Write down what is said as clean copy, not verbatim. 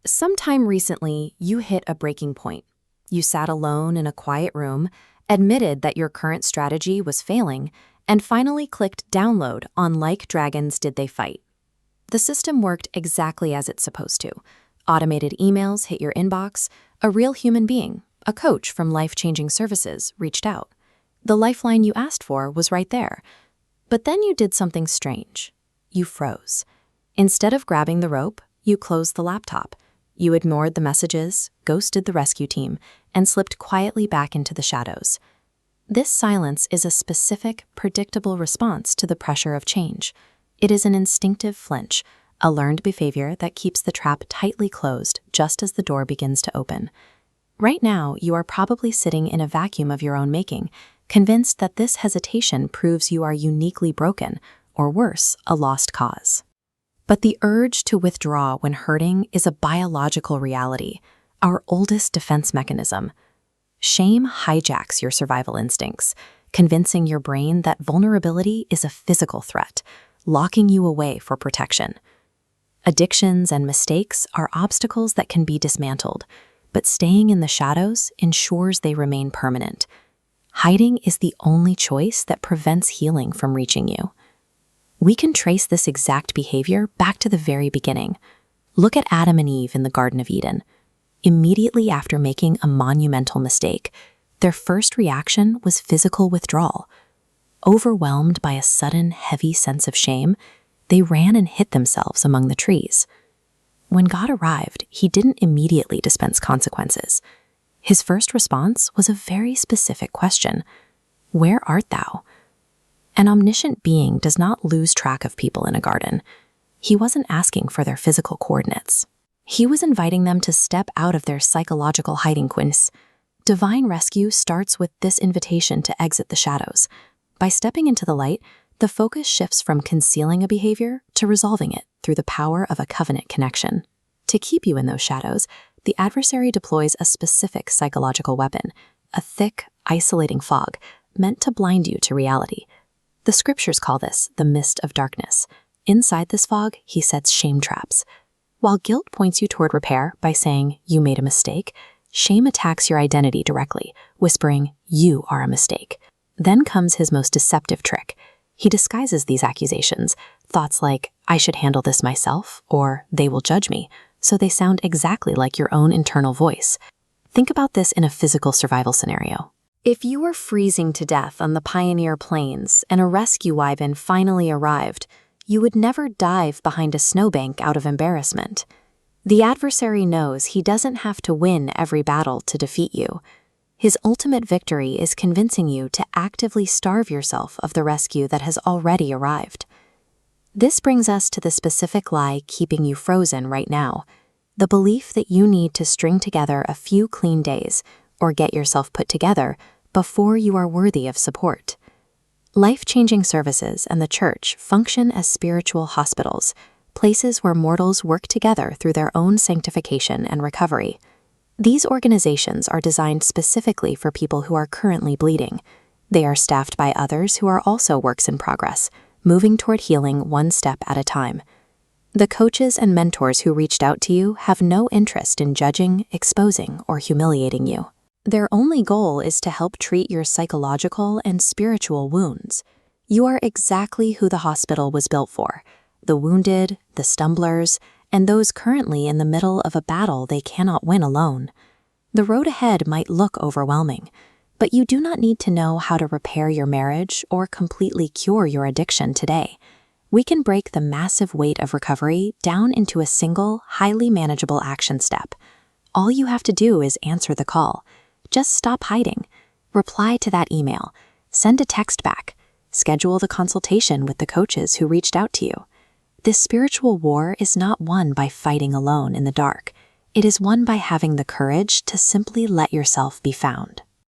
Sometime recently, you hit a breaking point. You sat alone in a quiet room, admitted that your current strategy was failing, and finally clicked download on Like Dragons Did They Fight. The system worked exactly as it's supposed to. Automated emails hit your inbox. A real human being, a coach from Life-Changing Services, reached out. The lifeline you asked for was right there. But then you did something strange. You froze. Instead of grabbing the rope, you closed the laptop. You ignored the messages, ghosted the rescue team, and slipped quietly back into the shadows. This silence is a specific, predictable response to the pressure of change. It is an instinctive flinch, a learned behavior that keeps the trap tightly closed just as the door begins to open. Right now, you are probably sitting in a vacuum of your own making, convinced that this hesitation proves you are uniquely broken, or worse, a lost cause. But the urge to withdraw when hurting is a biological reality, our oldest defense mechanism. Shame hijacks your survival instincts, convincing your brain that vulnerability is a physical threat, locking you away for protection. Addictions and mistakes are obstacles that can be dismantled, but staying in the shadows ensures they remain permanent. Hiding is the only choice that prevents healing from reaching you. We can trace this exact behavior back to the very beginning. Look at Adam and Eve in the Garden of Eden. Immediately after making a monumental mistake, their first reaction was physical withdrawal. Overwhelmed by a sudden, heavy sense of shame, they ran and hid themselves among the trees. When God arrived, he didn't immediately dispense consequences. His first response was a very specific question: "Where art thou?" An omniscient being does not lose track of people in a garden. He wasn't asking for their physical coordinates. He was inviting them to step out of their psychological hiding place. Divine rescue starts with this invitation to exit the shadows. By stepping into the light, the focus shifts from concealing a behavior to resolving it through the power of a covenant connection. To keep you in those shadows, the adversary deploys a specific psychological weapon, a thick, isolating fog meant to blind you to reality. The scriptures call this the mist of darkness. Inside this fog, he sets shame traps. While guilt points you toward repair by saying, "You made a mistake," shame attacks your identity directly, whispering, "You are a mistake." Then comes his most deceptive trick. He disguises these accusations, thoughts like, "I should handle this myself," or "They will judge me," so they sound exactly like your own internal voice. Think about this in a physical survival scenario. If you were freezing to death on the Pioneer Plains and a rescue wagon finally arrived, you would never dive behind a snowbank out of embarrassment. The adversary knows he doesn't have to win every battle to defeat you. His ultimate victory is convincing you to actively starve yourself of the rescue that has already arrived. This brings us to the specific lie keeping you frozen right now, the belief that you need to string together a few clean days or get yourself put together before you are worthy of support. Life-Changing Services and the church function as spiritual hospitals, places where mortals work together through their own sanctification and recovery. These organizations are designed specifically for people who are currently bleeding. They are staffed by others who are also works in progress, moving toward healing one step at a time. The coaches and mentors who reached out to you have no interest in judging, exposing, or humiliating you. Their only goal is to help treat your psychological and spiritual wounds. You are exactly who the hospital was built for: the wounded, the stumblers, and those currently in the middle of a battle they cannot win alone. The road ahead might look overwhelming, but you do not need to know how to repair your marriage or completely cure your addiction today. We can break the massive weight of recovery down into a single, highly manageable action step. All you have to do is answer the call. Just stop hiding. Reply to that email. Send a text back. Schedule the consultation with the coaches who reached out to you. This spiritual war is not won by fighting alone in the dark. It is won by having the courage to simply let yourself be found.